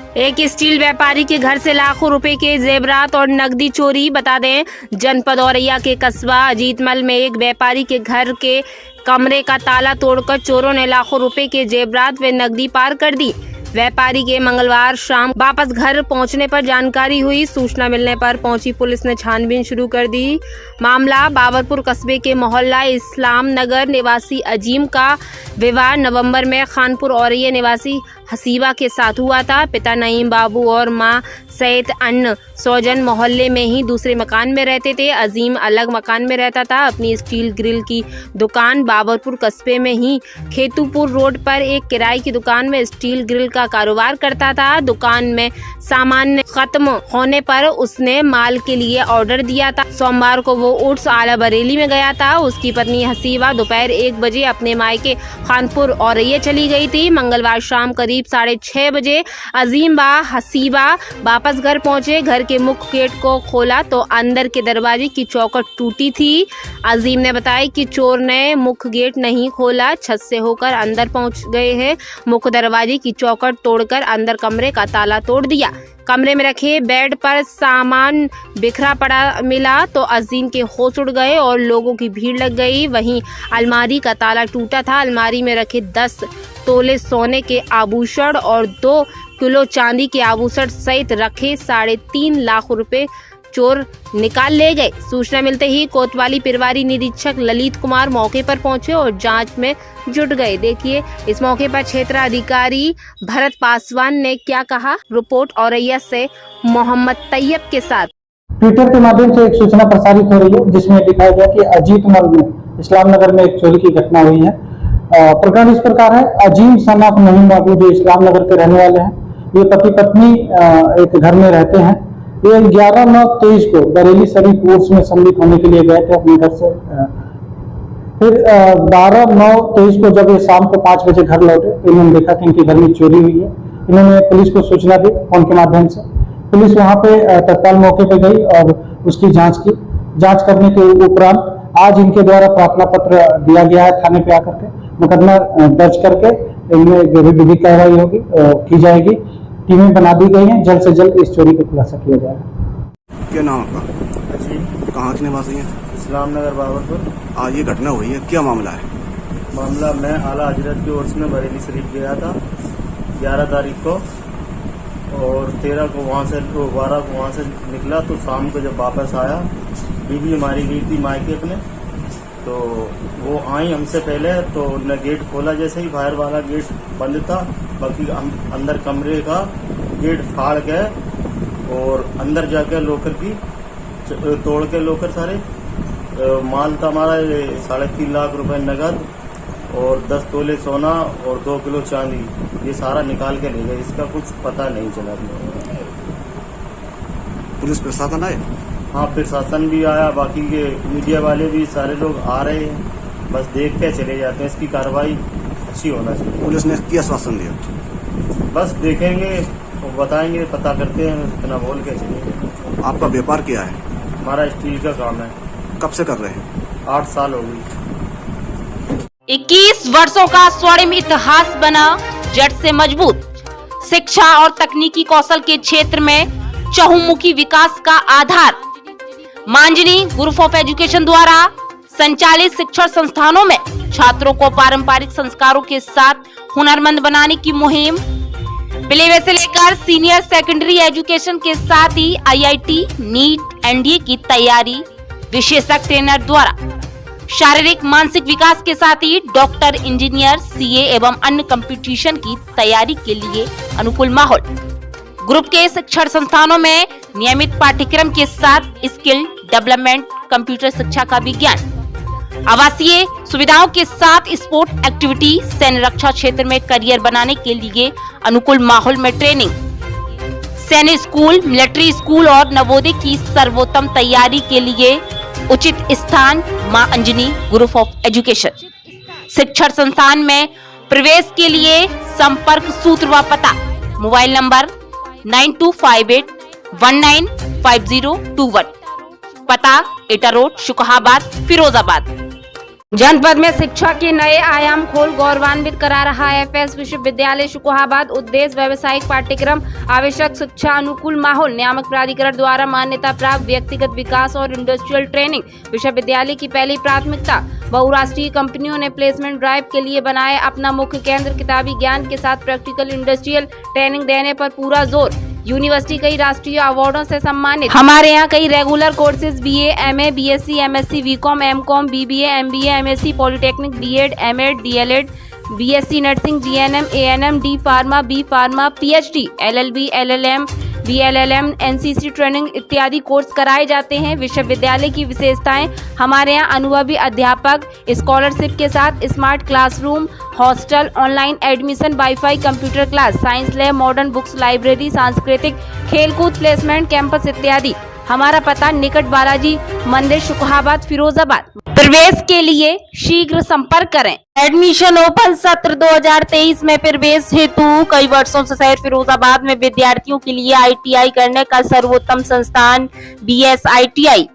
एक स्टील व्यापारी के घर से लाखों रुपए के जेवरात और नकदी चोरी। बता दें, जनपद औरैया के कस्बा अजीतमल में एक व्यापारी के घर के कमरे का ताला तोड़कर चोरों ने लाखों रुपए के जेवरात व नकदी पार कर दी। व्यापारी के मंगलवार शाम वापस घर पहुंचने पर जानकारी हुई। सूचना मिलने पर पहुंची पुलिस ने छानबीन शुरू कर दी। मामला बाबरपुर कस्बे के मोहल्ला इस्लाम नगर निवासी अजीम का विवाह नवंबर में खानपुर औरैया निवासी हसीबा के साथ हुआ था। पिता नईम बाबू और मां सहित अन्य सौजन मोहल्ले में ही दूसरे मकान में रहते थे। अजीम अलग मकान में रहता था। अपनी स्टील ग्रिल की दुकान बाबरपुर कस्बे में ही खेतूपुर रोड पर एक किराए की दुकान में स्टील ग्रिल का कारोबार करता था। दुकान में सामान खत्म होने पर उसने माल के लिए ऑर्डर दिया था। सोमवार को वो उर्स आला बरेली में गया था। उसकी पत्नी हसीबा दोपहर 1 बजे अपने मायके खानपुर औरैया चली गई थी। मंगलवार शाम करीब 6:30 बजे अजीम बा हसीबा वापस घर पहुंचे। घर के मुख्य गेट को खोला तो अंदर के दरवाजे की चौखट टूटी थी। अजीम ने बताया कि चोर ने मुख्य गेट नहीं खोला, छत से होकर अंदर पहुंच गए हैं। मुख्य दरवाजे की चौखट तोड़कर अंदर कमरे का ताला तोड़ दिया। कमरे में रखे बेड पर सामान बिखरा पड़ा मिला तो अजीम के होश उड़ गए और लोगों की भीड़ लग गई। वहीं अलमारी का ताला टूटा था। अलमारी में रखे 10 तोले सोने के आभूषण और 2 किलो चांदी के आभूषण सहित रखे 3.5 लाख रुपए चोर निकाल ले गए। सूचना मिलते ही कोतवाली प्रभारी निरीक्षक ललित कुमार मौके पर पहुंचे और जांच में जुट गए। देखिए इस मौके पर क्षेत्र अधिकारी भरत पासवान ने क्या कहा। रिपोर्ट औरैया से मोहम्मद तैयब के साथ। ट्विटर के माध्यम से एक सूचना प्रसारित हो रही है जिसमें दिखाया गया कि अजीतमल में इस्लाम नगर में एक चोरी की घटना हुई है। प्रकरण इस प्रकार है, अजीम सन ऑफ नईम बाबू जो इस्लाम नगर के रहने वाले हैं, ये पति पत्नी एक घर में रहते हैं। ये 11/9/23 को बरेली शरीफ कोर्स में सम्मिलित होने के लिए गए थे अपने घर से। फिर 12/9/23 को जब ये शाम को 5 बजे घर लौटे तो इन्होंने देखा कि इनके घर में चोरी हुई है। इन्होंने पुलिस को सूचना दी फोन के माध्यम से। पुलिस वहां पे तत्काल मौके पे गई और उसकी जांच की। जांच करने के उपरांत आज इनके द्वारा प्रार्थना पत्र दिया गया है थाने पे आकर के। मुकदमा दर्ज करके इनमें जो भी विधिक कार्रवाई होगी की जाएगी। टीमें बना दी गई हैं। जल्द से जल्द इस चोरी को खुलासा किया जाएगा। क्या नाम आपका? जी, कहाँ के निवासी हैं? इस्लाम नगर बाबरपुर। आज ये घटना हुई है, क्या मामला है? मामला, मैं आला हजरत की उर्स में बरेली शरीफ गया था 11 तारीख को और 13 को वहाँ से 12 को वहाँ से निकला तो शाम को जब वापस आया, बीवी हमारी गई थी मायके अपने, तो वो आई हमसे पहले तो उन्होंने गेट खोला। जैसे ही बाहर वाला गेट बंद था, बाकी अंदर कमरे का गेट फाड़ के और अंदर जाके लोकर की तोड़ के लोकर सारे माल था हमारा 3.5 लाख रुपए नगद और 10 तोले सोना और 2 किलो चांदी, ये सारा निकाल के ले गए। इसका कुछ पता नहीं चला। पुलिस प्रशासन आए? हाँ, प्रशासन भी आया, बाकी के मीडिया वाले भी सारे लोग आ रहे हैं, बस देख के चले जाते हैं। इसकी कार्रवाई अच्छी होना चाहिए। पुलिस ने क्या आश्वासन दिया? बस देखेंगे और बताएंगे, पता करते हैं, इतना बोल के चलेंगे। आपका व्यापार क्या है? हमारा स्टील का काम है। कब से कर रहे हैं? 8 साल हो गई। 21 वर्षों का स्वर्णिम इतिहास बना जड़ से मजबूत। शिक्षा और तकनीकी कौशल के क्षेत्र में चहुमुखी विकास का आधार। मांजनी ग्रुप ऑफ एजुकेशन द्वारा संचालित शिक्षण संस्थानों में छात्रों को पारंपरिक संस्कारों के साथ हुनरमंद बनाने की मुहिम प्ले से लेकर सीनियर सेकेंडरी एजुकेशन के साथ ही IIT, नीट, NDA की तैयारी विशेषज्ञ ट्रेनर द्वारा शारीरिक मानसिक विकास के साथ ही डॉक्टर, इंजीनियर, CA एवं अन्य कंपटीशन की तैयारी के लिए अनुकूल माहौल। ग्रुप के शिक्षण संस्थानों में नियमित पाठ्यक्रम के साथ स्किल डेवलपमेंट, कंप्यूटर शिक्षा का विज्ञान, आवासीय सुविधाओं के साथ स्पोर्ट एक्टिविटी, सैन्य रक्षा क्षेत्र में करियर बनाने के लिए अनुकूल माहौल में ट्रेनिंग, सैन्य स्कूल, मिलिट्री स्कूल और नवोदय की सर्वोत्तम तैयारी के लिए उचित स्थान मां अंजनी ग्रुप ऑफ एजुकेशन। शिक्षण संस्थान में प्रवेश के लिए संपर्क सूत्र व पता मोबाइल नंबर 9258 195021, पता एटा रोड, शुकहाबाद, फिरोजाबाद। जनपद में शिक्षा के नए आयाम खोल गौरवान्वित करा रहा है एफएस विश्वविद्यालय शुकोहाबाद। उद्देश्य व्यावसायिक पाठ्यक्रम, आवश्यक शिक्षा अनुकूल माहौल, नियामक प्राधिकरण द्वारा मान्यता प्राप्त व्यक्तिगत विकास और इंडस्ट्रियल ट्रेनिंग। विश्वविद्यालय की पहली प्राथमिकता बहुराष्ट्रीय कंपनियों ने प्लेसमेंट ड्राइव के लिए बनाए अपना मुख्य केंद्र। किताबी ज्ञान के साथ प्रैक्टिकल इंडस्ट्रियल ट्रेनिंग देने पर पूरा जोर। यूनिवर्सिटी कई राष्ट्रीय अवार्डों से सम्मानित। हमारे यहाँ कई regular courses BA, MA, BSc, MSc, BCom, MCom, BBA, MBA, MSc, polytechnic, BEd, MEd, DLEd, BSc nursing, GNM, ANM, D pharma, B pharma, PhD, LLB, LLM, BLLM, NCC training इत्यादि कोर्स कराए जाते हैं। विश्वविद्यालय की विशेषताएं, हमारे यहाँ अनुभवी अध्यापक, स्कॉलरशिप के साथ smart classroom, hostel, online admission, wifi, computer class, science lab, modern books library, सांस्कृतिक, खेलकूद, प्लेसमेंट कैंपस इत्यादि। हमारा पता निकट बालाजी मंदिर, शुकोहाबाद, फिरोजाबाद। प्रवेश के लिए शीघ्र संपर्क करें। एडमिशन ओपन सत्र 2023 में प्रवेश हेतु कई वर्षों से शहर फिरोजाबाद में विद्यार्थियों के लिए आईटीआई करने का सर्वोत्तम संस्थान BSITI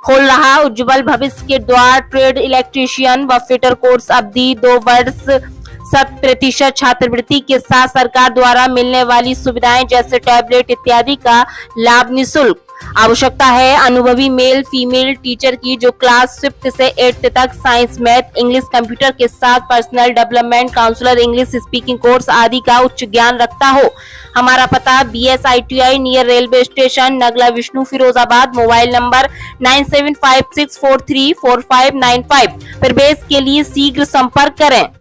खोल रहा। उज्जवल भविष्य के द्वार, ट्रेड इलेक्ट्रीशियन व फिटर कोर्स अवधि 2 वर्ष, 100% छात्रवृत्ति के साथ सरकार द्वारा मिलने वाली सुविधाएं जैसे टैबलेट इत्यादि का लाभ निःशुल्क। आवश्यकता है अनुभवी मेल फीमेल टीचर की जो क्लास 5th से 8th तक साइंस, मैथ, इंग्लिश, कंप्यूटर के साथ personal development, counsellor, English speaking course आदि का उच्च ज्ञान रखता हो। हमारा पता BSITI near railway station, Nagla Vishnu, Firozabad. Mobile number 9756434595। प्रवेश के लिए शीघ्र संपर्क करें।